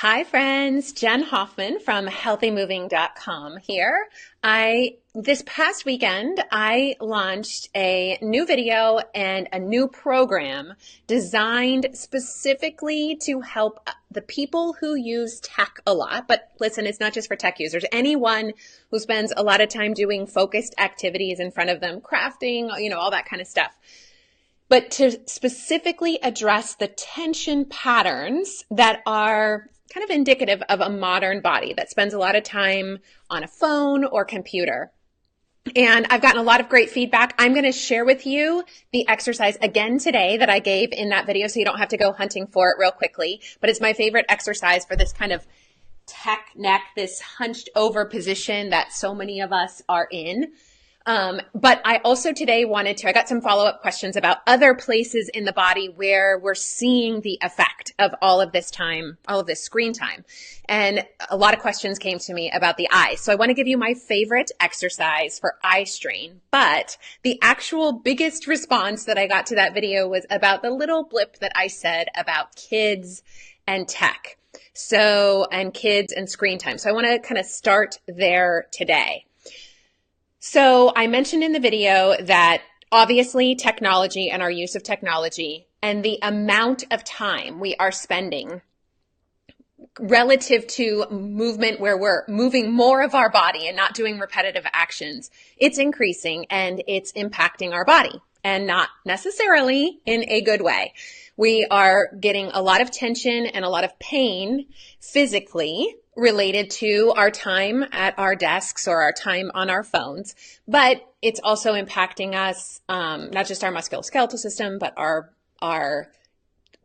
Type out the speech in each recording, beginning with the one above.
Hi friends, Jen Hoffman from healthymoving.com here. This past weekend, I launched a new video and a new program designed specifically to help the people who use tech a lot. But listen, it's not just for tech users. Anyone who spends a lot of time doing focused activities in front of them, crafting, all that kind of stuff. But to specifically address the tension patterns that are kind of indicative of a modern body that spends a lot of time on a phone or computer. And I've gotten a lot of great feedback. I'm going to share with you the exercise again today that I gave in that video so you don't have to go hunting for it real quickly. But it's my favorite exercise for this kind of tech neck, this hunched over position that so many of us are in. But I also today I got some follow-up questions about other places in the body where we're seeing the effect of all of this time, all of this screen time. And a lot of questions came to me about the eyes. So I want to give you my favorite exercise for eye strain. But the actual biggest response that I got to that video was about the little blip that I said about kids and tech. And kids and screen time. So I want to kind of start there today. So I mentioned in the video that obviously technology and our use of technology and the amount of time we are spending relative to movement where we're moving more of our body and not doing repetitive actions, it's increasing and it's impacting our body and not necessarily in a good way. We are getting a lot of tension and a lot of pain physically related to our time at our desks or our time on our phones, but it's also impacting us, not just our musculoskeletal system, but our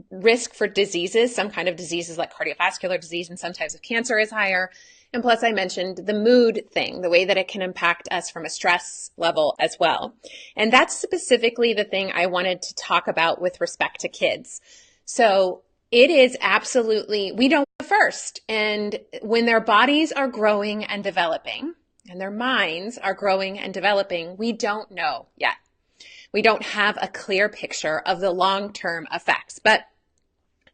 risk for diseases. Some kind of diseases like cardiovascular disease and some types of cancer is higher. And plus I mentioned the mood thing, the way that it can impact us from a stress level as well. And that's specifically the thing I wanted to talk about with respect to kids. So it is absolutely, we don't know first. And when their bodies are growing and developing and their minds are growing and developing, we don't know yet. We don't have a clear picture of the long-term effects, but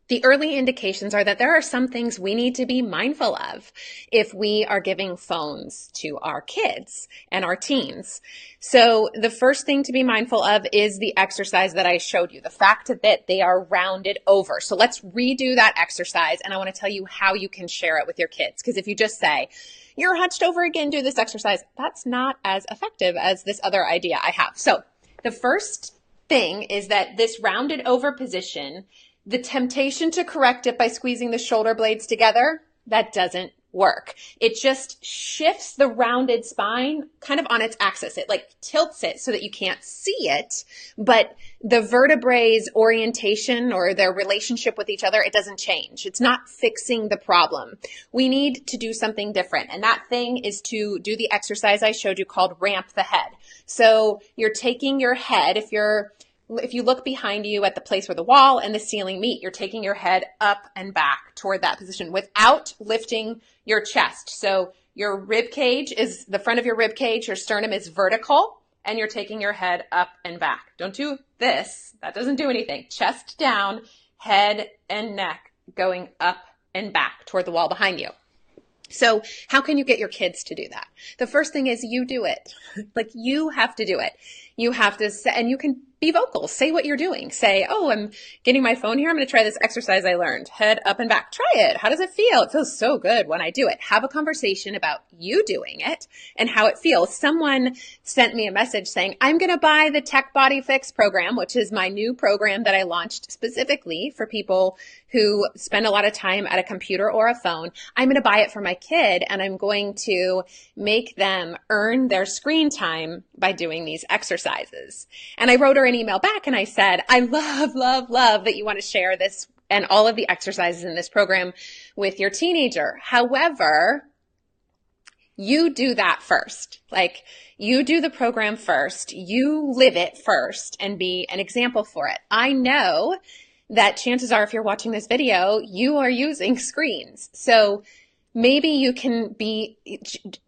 the early indications are that there are some things we need to be mindful of if we are giving phones to our kids and our teens. So the first thing to be mindful of is the exercise that I showed you, the fact that they are rounded over. So let's redo that exercise, and I want to tell you how you can share it with your kids. Because if you just say, you're hunched over again, do this exercise, that's not as effective as this other idea I have. So the first thing is that this rounded over position, the temptation to correct it by squeezing the shoulder blades together, that doesn't work. It just shifts the rounded spine kind of on its axis. It like tilts it so that you can't see it, but the vertebrae's orientation or their relationship with each other, it doesn't change. It's not fixing the problem. We need to do something different. And that thing is to do the exercise I showed you called ramp the head. So you're taking your head, if you look behind you at the place where the wall and the ceiling meet, you're taking your head up and back toward that position without lifting your chest. So your rib cage is the front of your rib cage, your sternum is vertical, and you're taking your head up and back. Don't do this. That doesn't do anything. Chest down, head and neck going up and back toward the wall behind you. So how can you get your kids to do that? The first thing is you do it. Like you have to do it. You have to say, and you can be vocal. Say what you're doing. Say, oh, I'm getting my phone here. I'm going to try this exercise I learned. Head up and back. Try it. How does it feel? It feels so good when I do it. Have a conversation about you doing it and how it feels. Someone sent me a message saying, I'm going to buy the Tech Body Fix program, which is my new program that I launched specifically for people who spend a lot of time at a computer or a phone. I'm going to buy it for my kid and I'm going to make them earn their screen time by doing these exercises. And I wrote her an email back and I said, I love that you want to share this and all of the exercises in this program with your teenager. However, you do that first. Like you do the program first, you live it first and be an example for it. I know that chances are if you're watching this video, you are using screens. So maybe you can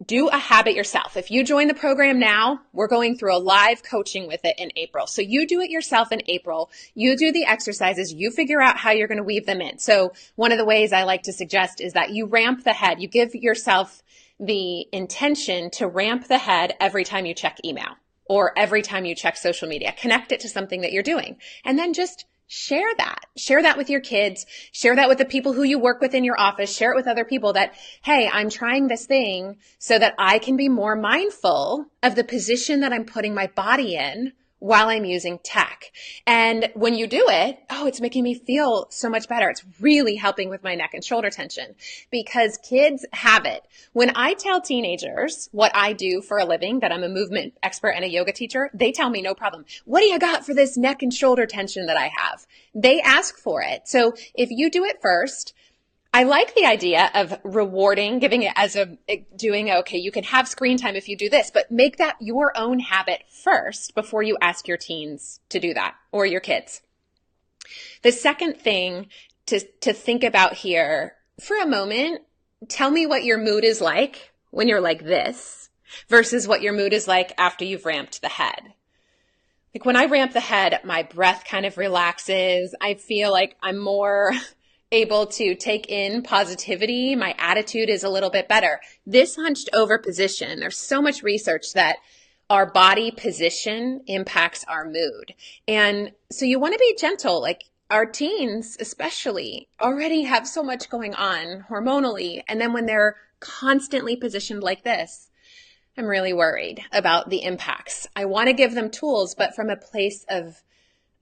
do a habit yourself. If you join the program now, we're going through a live coaching with it in April. So you do it yourself in April. You do the exercises. You figure out how you're going to weave them in. So one of the ways I like to suggest is that you ramp the head. You give yourself the intention to ramp the head every time you check email or every time you check social media. Connect it to something that you're doing. And then just share that. Share that with your kids. Share that with the people who you work with in your office. Share it with other people that, hey, I'm trying this thing so that I can be more mindful of the position that I'm putting my body in while I'm using tech. And when you do it, it's making me feel so much better. It's really helping with my neck and shoulder tension because kids have it. When I tell teenagers what I do for a living, that I'm a movement expert and a yoga teacher, they tell me no problem. What do you got for this neck and shoulder tension that I have? They ask for it. So if you do it first, I like the idea of rewarding, giving it as okay, you can have screen time if you do this, but make that your own habit first before you ask your teens to do that or your kids. The second thing to think about here for a moment, tell me what your mood is like when you're like this versus what your mood is like after you've ramped the head. Like when I ramp the head, my breath kind of relaxes. I feel like I'm more able to take in positivity. My attitude is a little bit better. This hunched over position, there's so much research that our body position impacts our mood. And so you want to be gentle. Like our teens especially already have so much going on hormonally. And then when they're constantly positioned like this, I'm really worried about the impacts. I want to give them tools, but from a place of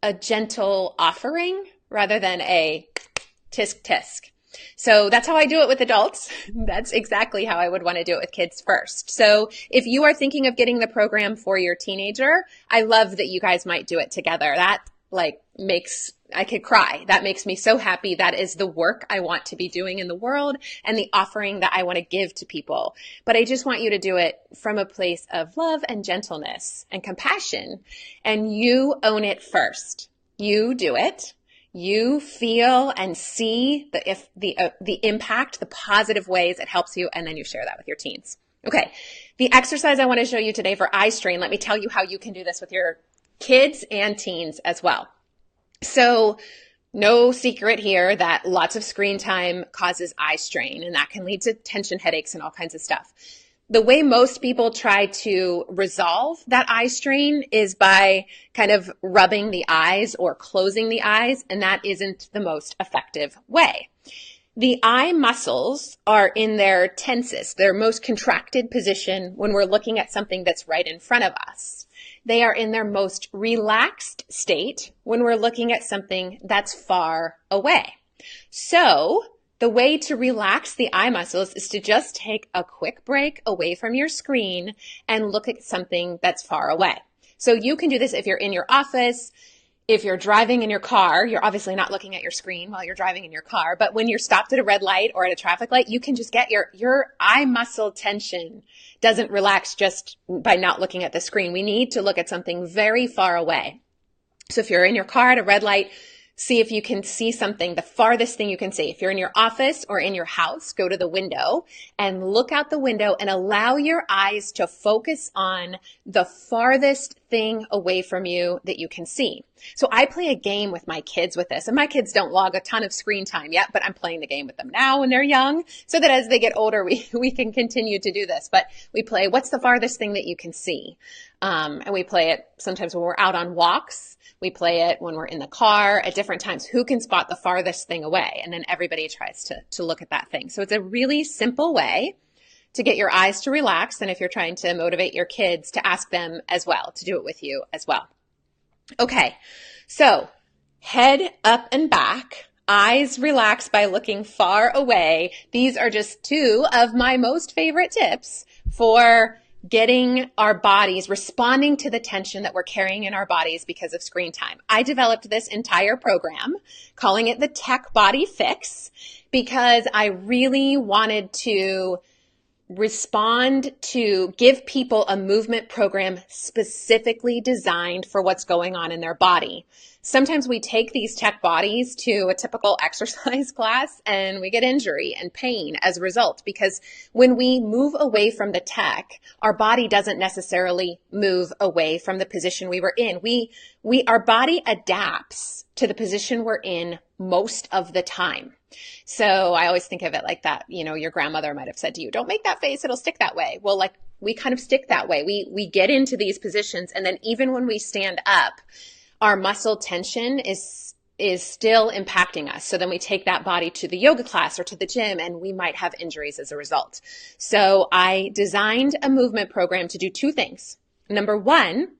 a gentle offering rather than a tisk tisk. So that's how I do it with adults. That's exactly how I would want to do it with kids first. So if you are thinking of getting the program for your teenager, I love that you guys might do it together. That I could cry. That makes me so happy. That is the work I want to be doing in the world and the offering that I want to give to people. But I just want you to do it from a place of love and gentleness and compassion. And you own it first. You do it. You feel and see the impact, the positive ways it helps you, and then you share that with your teens. Okay, the exercise I want to show you today for eye strain, let me tell you how you can do this with your kids and teens as well. So no secret here that lots of screen time causes eye strain, and that can lead to tension headaches and all kinds of stuff. The way most people try to resolve that eye strain is by kind of rubbing the eyes or closing the eyes, and that isn't the most effective way. The eye muscles are in their tensest, their most contracted position when we're looking at something that's right in front of us. They are in their most relaxed state when we're looking at something that's far away. So the way to relax the eye muscles is to just take a quick break away from your screen and look at something that's far away. So you can do this if you're in your office, if you're driving in your car. You're obviously not looking at your screen while you're driving in your car, but when you're stopped at a red light or at a traffic light, you can just get your eye muscle tension doesn't relax just by not looking at the screen. We need to look at something very far away. So if you're in your car at a red light, see if you can see something, the farthest thing you can see. If you're in your office or in your house, go to the window and look out the window and allow your eyes to focus on the farthest thing away from you that you can see. So I play a game with my kids with this, and my kids don't log a ton of screen time yet, but I'm playing the game with them now when they're young so that as they get older, we can continue to do this. But we play, what's the farthest thing that you can see? And we play it sometimes when we're out on walks. We play it when we're in the car at different times. Who can spot the farthest thing away? And then everybody tries to look at that thing. So it's a really simple way to get your eyes to relax. And if you're trying to motivate your kids, to ask them as well, to do it with you as well. Okay, so head up and back, eyes relax by looking far away. These are just two of my most favorite tips for getting our bodies responding to the tension that we're carrying in our bodies because of screen time. I developed this entire program, calling it the Tech Body Fix, because I really wanted to respond to give people a movement program specifically designed for what's going on in their body. sometimes we take these tech bodies to a typical exercise class and we get injury and pain as a result, because when we move away from the tech, our body doesn't necessarily move away from the position we were in. Our body adapts to the position we're in most of the time. So I always think of it like that. You know, your grandmother might have said to you, don't make that face, it'll stick that way. Well, like we kind of stick that way. We get into these positions, and then even when we stand up, our muscle tension is still impacting us. So then we take that body to the yoga class or to the gym, and we might have injuries as a result. So I designed a movement program to do two things. Number one,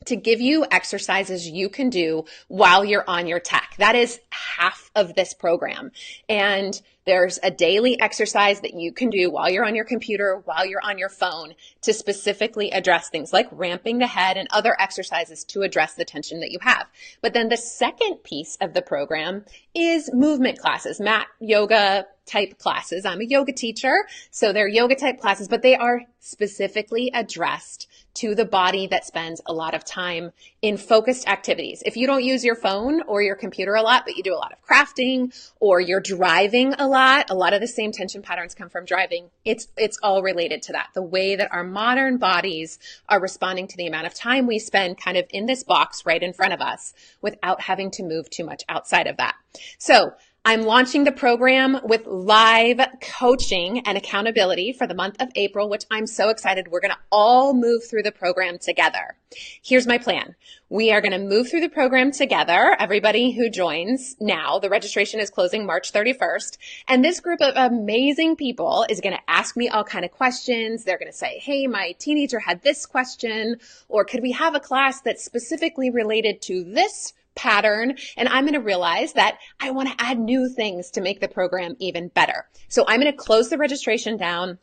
to give you exercises you can do while you're on your tech. That is half of this program. And there's a daily exercise that you can do while you're on your computer, while you're on your phone, to specifically address things like ramping the head and other exercises to address the tension that you have. But then the second piece of the program is movement classes, mat yoga type classes. I'm a yoga teacher, so they're yoga type classes, but they are specifically addressed to the body that spends a lot of time in focused activities. If you don't use your phone or your computer a lot, but you do a lot of crafting or you're driving a lot of the same tension patterns come from driving. It's all related to that. The way that our modern bodies are responding to the amount of time we spend kind of in this box right in front of us without having to move too much outside of that. So I'm launching the program with live coaching and accountability for the month of April, which I'm so excited. We're going to all move through the program together. Here's my plan. We are going to move through the program together. Everybody who joins now, the registration is closing March 31st. And this group of amazing people is going to ask me all kind of questions. They're going to say, hey, my teenager had this question, or could we have a class that's specifically related to this pattern? And I'm going to realize that I want to add new things to make the program even better. So I'm going to close the registration down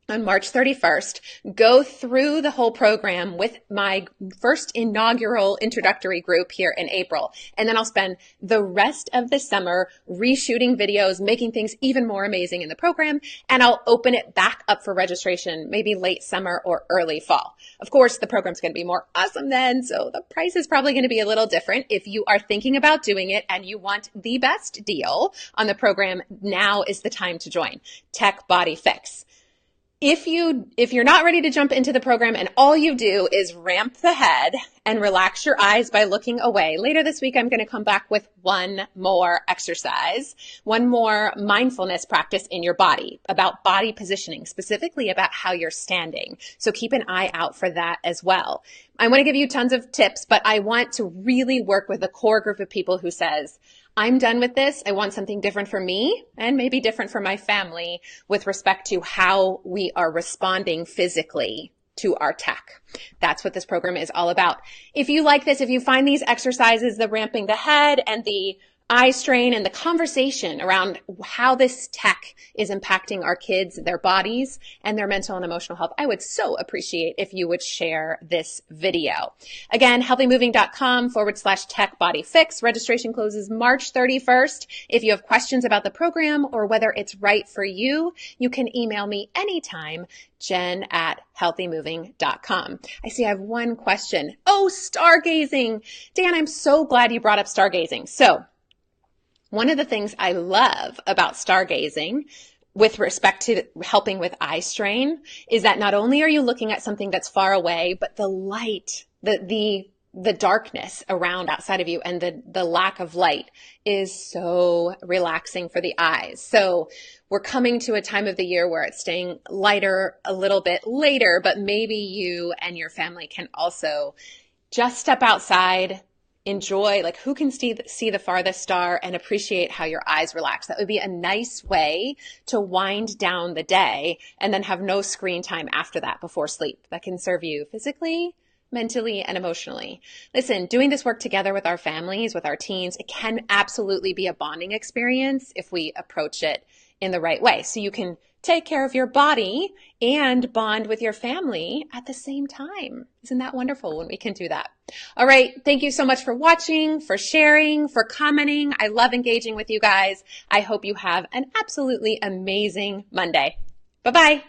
on March 31st, go through the whole program with my first inaugural introductory group here in April. And then I'll spend the rest of the summer reshooting videos, making things even more amazing in the program. And I'll open it back up for registration, maybe late summer or early fall. Of course, the program's going to be more awesome then, so the price is probably going to be a little different. If you are thinking about doing it and you want the best deal on the program, now is the time to join. Tech Body Fix. If you're not ready to jump into the program and all you do is ramp the head and relax your eyes by looking away, later this week I'm going to come back with one more exercise, one more mindfulness practice in your body about body positioning, specifically about how you're standing. So keep an eye out for that as well. I want to give you tons of tips, but I want to really work with a core group of people who says, I'm done with this. I want something different for me and maybe different for my family with respect to how we are responding physically to our tech. That's what this program is all about. If you like this, if you find these exercises, the ramping the head and the eye strain and the conversation around how this tech is impacting our kids, their bodies, and their mental and emotional health, I would so appreciate if you would share this video. Again, healthymoving.com/tech body fix. Registration closes March 31st. If you have questions about the program or whether it's right for you, you can email me anytime, jen@healthymoving.com. I see I have one question. Oh, stargazing. Dan, I'm so glad you brought up stargazing. So, one of the things I love about stargazing with respect to helping with eye strain is that not only are you looking at something that's far away, but the light, the darkness around outside of you and the lack of light is so relaxing for the eyes. So we're coming to a time of the year where it's staying lighter a little bit later, but maybe you and your family can also just step outside, enjoy, like who can see the farthest star and appreciate how your eyes relax. That would be a nice way to wind down the day and then have no screen time after that before sleep. That can serve you physically, mentally, and emotionally. Listen, doing this work together with our families, with our teens, it can absolutely be a bonding experience if we approach it in the right way. So you can take care of your body and bond with your family at the same time. Isn't that wonderful when we can do that? All right. Thank you so much for watching, for sharing, for commenting. I love engaging with you guys. I hope you have an absolutely amazing Monday. Bye-bye.